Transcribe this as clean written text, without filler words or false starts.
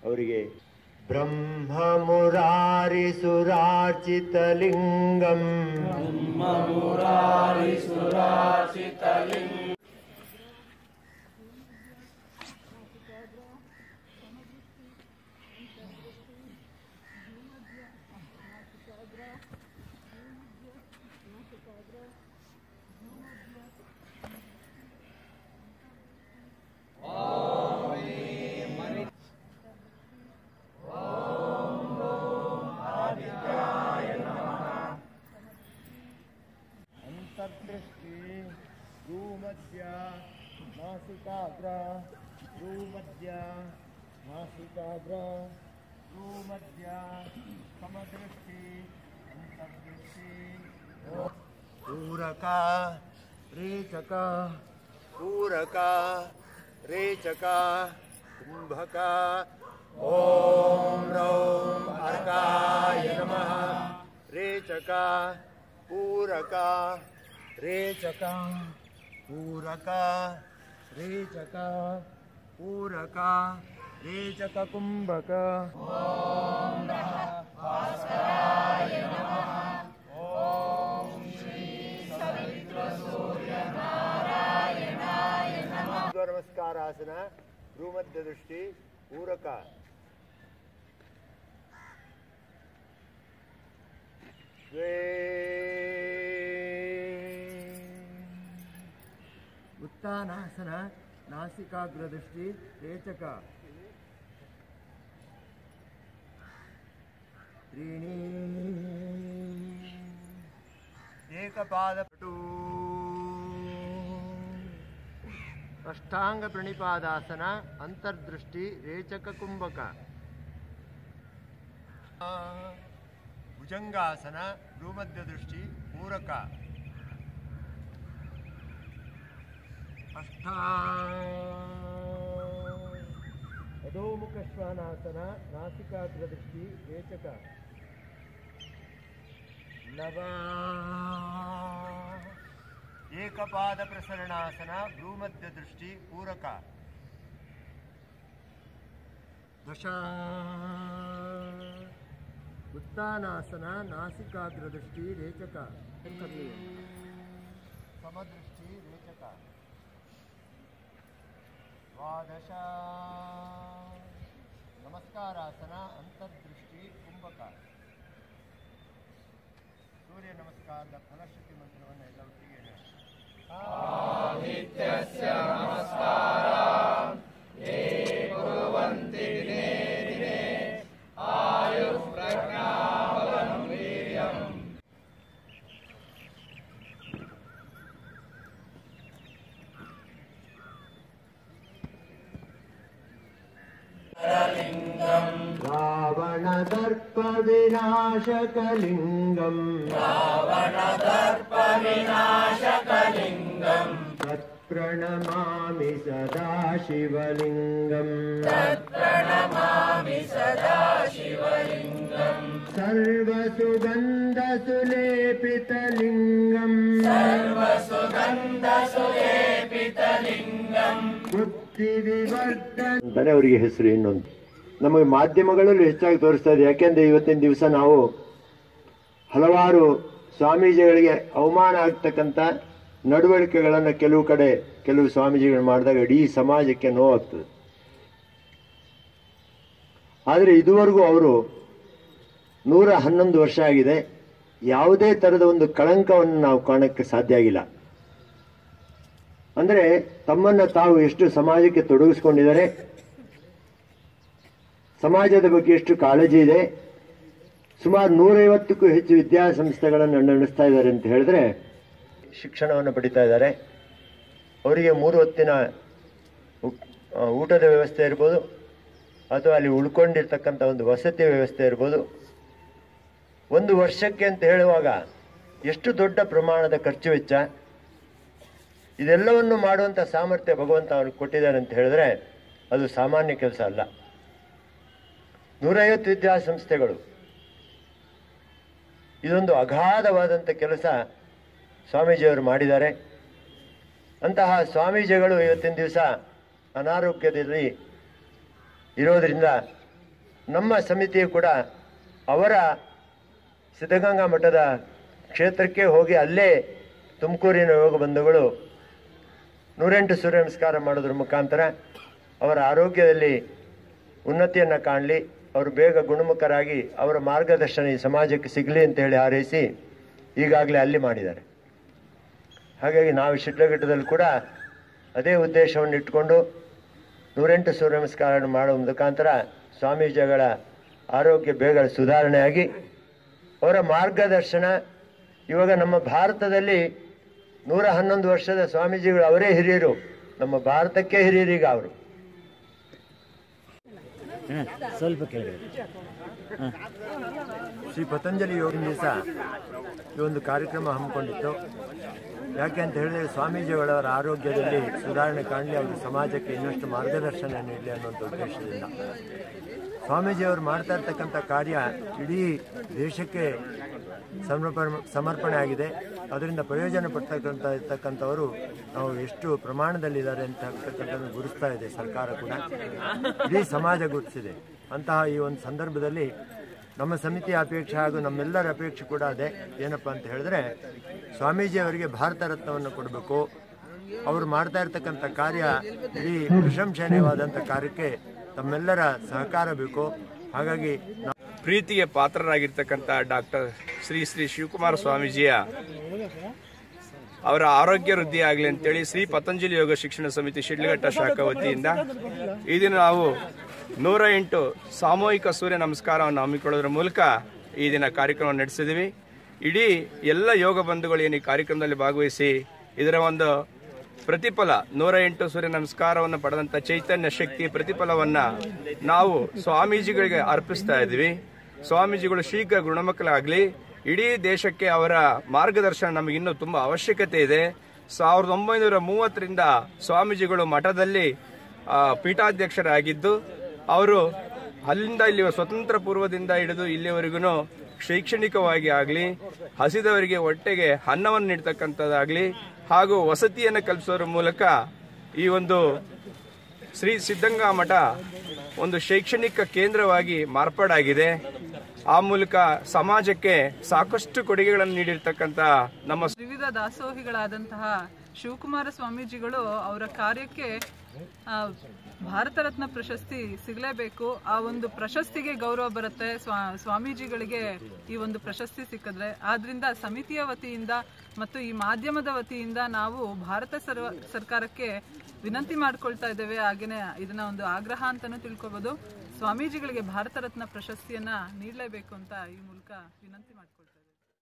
ಅವರಿಗೆ ಬ್ರಹ್ಮಮುರಾರಿಸುರಾರ್ಚಿತಲಿಂಗಂ ಭೂಮಧ್ಯ ನಾಸಿಕಾಗ್ರ ಭೂಮಧ್ಯ ನಾಸಿಕಾಗ್ರ ಭೂಮಧ್ಯ ಸಮದೃಷ್ಟಿ ಅಂತರ್ದೃಷ್ಟಿ ಪೂರಕ ರೇಚಕ ಪೂರಕ ರೇಚಕ ಕುಂಭಕ ಓಂ ರೌಂ ಅರ್ಕಾಯ ನಮಃ ರೇಚಕ ಪೂರಕ ರೇಚಕ ಪೂರಕ ರೇಚಕ ಪೂರಕ ರೇಚಕ ಕುಂಭಕ ಓಂ ನಮಃ ಭಾಸ್ಕರಾಯ ನಮಃ ಓಂ ಶ್ರೀ ಸವಿತ್ರ ಸೂರ್ಯ ನಾರಾಯಣಾಯ ನಮಃ ನಮಸ್ಕಾರಾಸನ ಭ್ರೂಮಧ್ಯ ದೃಷ್ಟಿ ಪೂರಕ उत्तानासन नासिकाग्रदृष्टि रेचक त्रीणि एकपादपटु अष्टांग प्रणिपादासन अंतर्दृष्टि रेचक कुंभक भुजंगासन भ्रूमध्य दृष्टि पूरक अधोमुख श्वानासन नासिकाग्रदृष्टि रेचक नव एकपाद प्रसरणासन भ्रूमध्य दृष्टि पूरक दश उत्तानासन नासिकाग्रदृष्टि रेचक समदृष्टि रेचक द्वादश नमस्कारासन अंतर्दृष्टि कुंभक सूर्य नमस्कार फलश्रुति मंत्रವನ್ನು ಎಲ್ಲ ಒಟ್ಟಿಗೆ ಆದಿತ್ಯಸ್ಯ ನಮಸ್ಕಾರಂ ಯೇ ಕುರ್ವಂತಿ ದಿನೇ ದಿನೇ ಆಯುಃ ಪ್ರಜ್ಞಾ ಬಲಂ ವೀರ್ಯಂ रावणदर्प विनाशकलिंगम तत्प्रणमामि सदा शिवलिंगम सर्वसुगन्धसुलेपितलिंगम बुद्धिविवर्धन ಅವರಿಗೆ ಹೆಸರು ಇನ್ನೊಂದು ನಮಗೆ ಮಾಧ್ಯಮಗಳಲ್ಲಿ ಹೆಚ್ಚಾಗಿ ತೋರಿಸ್ತಾ ಇದೆ. ಯಾಕೆಂದರೆ ಇವತ್ತಿನ ದಿವಸ ನಾವು ಹಲವಾರು ಸ್ವಾಮೀಜಿಗಳಿಗೆ ಅವಮಾನ ಆಗ್ತಕ್ಕಂಥ ನಡವಳಿಕೆಗಳನ್ನು ಕೆಲವು ಕಡೆ ಕೆಲವು ಸ್ವಾಮೀಜಿಗಳು ಮಾಡಿದಾಗ ಇಡೀ ಸಮಾಜಕ್ಕೆ ನೋವಾಗ್ತದೆ. ಆದರೆ ಇದುವರೆಗೂ ಅವರು 111 ವರ್ಷ ಆಗಿದೆ, ಯಾವುದೇ ಥರದ ಒಂದು ಕಳಂಕವನ್ನು ನಾವು ಕಾಣಕ್ಕೆ ಸಾಧ್ಯ ಆಗಿಲ್ಲ. ಅಂದರೆ ತಮ್ಮನ್ನು ತಾವು ಎಷ್ಟು ಸಮಾಜಕ್ಕೆ ತೊಡಗಿಸ್ಕೊಂಡಿದ್ದಾರೆ, ಸಮಾಜದ ಬಗ್ಗೆ ಎಷ್ಟು ಕಾಳಜಿ ಇದೆ. ಸುಮಾರು 150ಕ್ಕೂ ಹೆಚ್ಚು ವಿದ್ಯಾಸಂಸ್ಥೆಗಳನ್ನು ನಡೆಸ್ತಾ ಇದ್ದಾರೆ ಅಂತ ಹೇಳಿದ್ರೆ, ಶಿಕ್ಷಣವನ್ನು ಪಡಿತಾ ಇದ್ದಾರೆ. ಅವರಿಗೆ 3 ಹೊತ್ತಿನ ಊಟದ ವ್ಯವಸ್ಥೆ ಇರ್ಬೋದು, ಅಥವಾ ಅಲ್ಲಿ ಉಳ್ಕೊಂಡಿರ್ತಕ್ಕಂಥ ಒಂದು ವಸತಿ ವ್ಯವಸ್ಥೆ ಇರ್ಬೋದು. ಒಂದು ವರ್ಷಕ್ಕೆ ಅಂತ ಹೇಳುವಾಗ ಎಷ್ಟು ದೊಡ್ಡ ಪ್ರಮಾಣದ ಖರ್ಚು ವೆಚ್ಚ, ಇದೆಲ್ಲವನ್ನು ಮಾಡುವಂಥ ಸಾಮರ್ಥ್ಯ ಭಗವಂತ ಅವನಿಗೆ ಕೊಟ್ಟಿದ್ದಾನೆ ಅಂತ ಹೇಳಿದ್ರೆ ಅದು ಸಾಮಾನ್ಯ ಕೆಲಸ ಅಲ್ಲ. 150 ವಿದ್ಯಾಸಂಸ್ಥೆಗಳು, ಇದೊಂದು ಅಗಾಧವಾದಂಥ ಕೆಲಸ ಸ್ವಾಮೀಜಿಯವರು ಮಾಡಿದ್ದಾರೆ. ಅಂತಹ ಸ್ವಾಮೀಜಿಗಳು ಇವತ್ತಿನ ದಿವಸ ಅನಾರೋಗ್ಯದಲ್ಲಿ ಇರೋದರಿಂದ ನಮ್ಮ ಸಮಿತಿಯು ಕೂಡ ಅವರ ಸಿದ್ಧಗಂಗಾ ಮಠದ ಕ್ಷೇತ್ರಕ್ಕೆ ಹೋಗಿ ಅಲ್ಲೇ ತುಮಕೂರಿನ ಯೋಗ ಬಂಧುಗಳು 108 ಸೂರ್ಯ ನಮಸ್ಕಾರ ಮಾಡೋದ್ರ ಮುಖಾಂತರ ಅವರ ಆರೋಗ್ಯದಲ್ಲಿ ಉನ್ನತಿಯನ್ನು ಕಾಣಲಿ, ಅವರು ಬೇಗ ಗುಣಮುಖರಾಗಿ ಅವರ ಮಾರ್ಗದರ್ಶನ ಈ ಸಮಾಜಕ್ಕೆ ಸಿಗಲಿ ಅಂತ ಹೇಳಿ ಹಾರೈಸಿ ಈಗಾಗಲೇ ಅಲ್ಲಿ ಮಾಡಿದ್ದಾರೆ. ಹಾಗಾಗಿ ನಾವು ಶಿಡ್ಲಘಟ್ಟದಲ್ಲಿ ಕೂಡ ಅದೇ ಉದ್ದೇಶವನ್ನು ಇಟ್ಟುಕೊಂಡು 108 ಸೂರ್ಯ ನಮಸ್ಕಾರ ಮಾಡುವ ಮುಖಾಂತರ ಸ್ವಾಮೀಜಿಗಳ ಆರೋಗ್ಯ ಬೇಗ ಸುಧಾರಣೆಯಾಗಿ ಅವರ ಮಾರ್ಗದರ್ಶನ. ಇವಾಗ ನಮ್ಮ ಭಾರತದಲ್ಲಿ 111 ವರ್ಷದ ಸ್ವಾಮೀಜಿಗಳು ಅವರೇ ಹಿರಿಯರು, ನಮ್ಮ ಭಾರತಕ್ಕೆ ಹಿರಿಯರೀಗ ಅವರು. ಸ್ವಲ್ಪ ಕೇಳಿ. ಶ್ರೀ ಪತಂಜಲಿ ಯೋಗಿನ ದಿವಸ ಈ ಒಂದು ಕಾರ್ಯಕ್ರಮ ಹಮ್ಮಿಕೊಂಡಿತ್ತು. ಯಾಕೆ ಅಂತ ಹೇಳಿದ್ರೆ ಸ್ವಾಮೀಜಿಗಳವರ ಆರೋಗ್ಯದಲ್ಲಿ ಸುಧಾರಣೆ ಕಾಣಲಿ, ಅವರು ಸಮಾಜಕ್ಕೆ ಇನ್ನಷ್ಟು ಮಾರ್ಗದರ್ಶನ ನೀಡಲಿ ಅನ್ನುವಂಥ ಉದ್ದೇಶದಿಂದ ಸ್ವಾಮೀಜಿಯವರು ಮಾಡ್ತಾ ಇರ್ತಕ್ಕಂಥ ಕಾರ್ಯ ಇಡೀ ದೇಶಕ್ಕೆ ಸಮರ್ಪಣೆ ಆಗಿದೆ. ಅದರಿಂದ ಪ್ರಯೋಜನ ಇರ್ತಕ್ಕಂಥವರು ನಾವು ಎಷ್ಟು ಪ್ರಮಾಣದಲ್ಲಿದ್ದಾರೆ ಅಂತ ಹೇಳ್ತಕ್ಕಂಥದ್ದು ಗುರುತಿಸ್ತಾ ಇದೆ ಸರ್ಕಾರ ಕೂಡ, ಇಡೀ ಸಮಾಜ ಗುರುತಿಸಿದೆ. ಅಂತಹ ಈ ಒಂದು ಸಂದರ್ಭದಲ್ಲಿ ನಮ್ಮ ಸಮಿತಿಯ ಅಪೇಕ್ಷೆ ಹಾಗೂ ನಮ್ಮೆಲ್ಲರ ಅಪೇಕ್ಷೆ ಕೂಡ ಅದೇ. ಏನಪ್ಪ ಅಂತ ಹೇಳಿದ್ರೆ ಸ್ವಾಮೀಜಿಯವರಿಗೆ ಭಾರತ ರತ್ನವನ್ನು ಕೊಡಬೇಕು. ಅವರು ಮಾಡ್ತಾ ಇರ್ತಕ್ಕಂಥ ಕಾರ್ಯ ಇಡೀ ಪ್ರಶಂಸನೀಯವಾದಂಥ ಕಾರ್ಯಕ್ಕೆ ತಮ್ಮೆಲ್ಲರ ಸಹಕಾರ ಬೇಕು. ಹಾಗಾಗಿ ಪ್ರೀತಿಗೆ ಪಾತ್ರರಾಗಿರ್ತಕ್ಕಂಥ ಡಾಕ್ಟರ್ ಶ್ರೀ ಶಿವಕುಮಾರ ಸ್ವಾಮೀಜಿಯ ಅವರ ಆರೋಗ್ಯ ವೃದ್ಧಿ ಆಗಲಿ ಅಂತೇಳಿ ಶ್ರೀ ಪತಂಜಲಿ ಯೋಗ ಶಿಕ್ಷಣ ಸಮಿತಿ ಶಿಡ್ಲಘಟ್ಟ ಶಾಖಾ ವತಿಯಿಂದ ಈ ದಿನ ನಾವು 108 ಸಾಮೂಹಿಕ ಸೂರ್ಯ ನಮಸ್ಕಾರವನ್ನು ಹಮ್ಮಿಕೊಳ್ಳೋದ್ರ ಮೂಲಕ ಈ ದಿನ ಕಾರ್ಯಕ್ರಮ ನಡೆಸಿದ್ದೀವಿ. ಇಡೀ ಎಲ್ಲ ಯೋಗ ಬಂಧುಗಳು ಏನು ಈ ಕಾರ್ಯಕ್ರಮದಲ್ಲಿ ಭಾಗವಹಿಸಿ ಇದರ ಒಂದು ಪ್ರತಿಫಲ 108 ಸೂರ್ಯ ನಮಸ್ಕಾರವನ್ನು ಪಡೆದಂಥ ಚೈತನ್ಯ ಶಕ್ತಿ ಪ್ರತಿಫಲವನ್ನು ನಾವು ಸ್ವಾಮೀಜಿಗಳಿಗೆ ಅರ್ಪಿಸ್ತಾ ಇದ್ದೀವಿ. ಸ್ವಾಮೀಜಿಗಳು ಶೀಘ್ರ ಗುಣಮುಖರಾಗಲಿ. ಇಡೀ ದೇಶಕ್ಕೆ ಅವರ ಮಾರ್ಗದರ್ಶನ ನಮಗಿನ್ನೂ ತುಂಬ ಅವಶ್ಯಕತೆ ಇದೆ. 1930ರಿಂದ ಸ್ವಾಮೀಜಿಗಳು ಮಠದಲ್ಲಿ ಪೀಠಾಧ್ಯಕ್ಷರಾಗಿದ್ದು ಅವರು ಅಲ್ಲಿಂದ ಇಲ್ಲಿ ಸ್ವತಂತ್ರ ಪೂರ್ವದಿಂದ ಹಿಡಿದು ಇಲ್ಲಿವರೆಗೂ ಶೈಕ್ಷಣಿಕವಾಗಿ ಆಗಲಿ, ಹಸಿದವರಿಗೆ ಹೊಟ್ಟೆಗೆ ಅನ್ನವನ್ನು ನೀಡ್ತಕ್ಕಂಥದ್ದಾಗಲಿ ಹಾಗೂ ವಸತಿಯನ್ನು ಕಲ್ಪಿಸೋದ್ರ ಮೂಲಕ ಈ ಒಂದು ಶ್ರೀ ಸಿದ್ಧಗಂಗಾ ಮಠ ಒಂದು ಶೈಕ್ಷಣಿಕ ಕೇಂದ್ರವಾಗಿ ಮಾರ್ಪಾಡಾಗಿದೆ. ಆ ಮೂಲಕ ಸಮಾಜಕ್ಕೆ ಸಾಕಷ್ಟು ಕೊಡುಗೆಗಳನ್ನು ನೀಡಿರ್ತಕ್ಕಂಥ ನಮ್ಮ ವಿವಿಧ ದಾಸೋಹಿಗಳಾದಂತಹ ಶಿವಕುಮಾರ ಸ್ವಾಮೀಜಿಗಳು ಅವರ ಕಾರ್ಯಕ್ಕೆ ಭಾರತ ರತ್ನ ಪ್ರಶಸ್ತಿ ಸಿಗಲೇಬೇಕು. ಆ ಒಂದು ಪ್ರಶಸ್ತಿಗೆ ಗೌರವ ಬರುತ್ತೆ ಸ್ವಾಮೀಜಿಗಳಿಗೆ ಈ ಒಂದು ಪ್ರಶಸ್ತಿ ಸಿಕ್ಕಿದ್ರೆ. ಆದ್ರಿಂದ ಸಮಿತಿಯ ವತಿಯಿಂದ ಮತ್ತು ಈ ಮಾಧ್ಯಮದ ವತಿಯಿಂದ ನಾವು ಭಾರತ ಸರ್ಕಾರಕ್ಕೆ ವಿನಂತಿ ಮಾಡ್ಕೊಳ್ತಾ ಇದ್ದೇವೆ. ಹಾಗೇನೆ ಇದನ್ನ ಒಂದು ಆಗ್ರಹ ಅಂತಾನೂ ತಿಳ್ಕೊಬಹುದು. ಸ್ವಾಮೀಜಿಗಳಿಗೆ ಭಾರತ ರತ್ನ ಪ್ರಶಸ್ತಿಯನ್ನ ನೀಡಲೇಬೇಕು ಅಂತ ಈ ಮೂಲಕ ವಿನಂತಿ ಮಾಡ್ಕೊಳ್ತೇವೆ.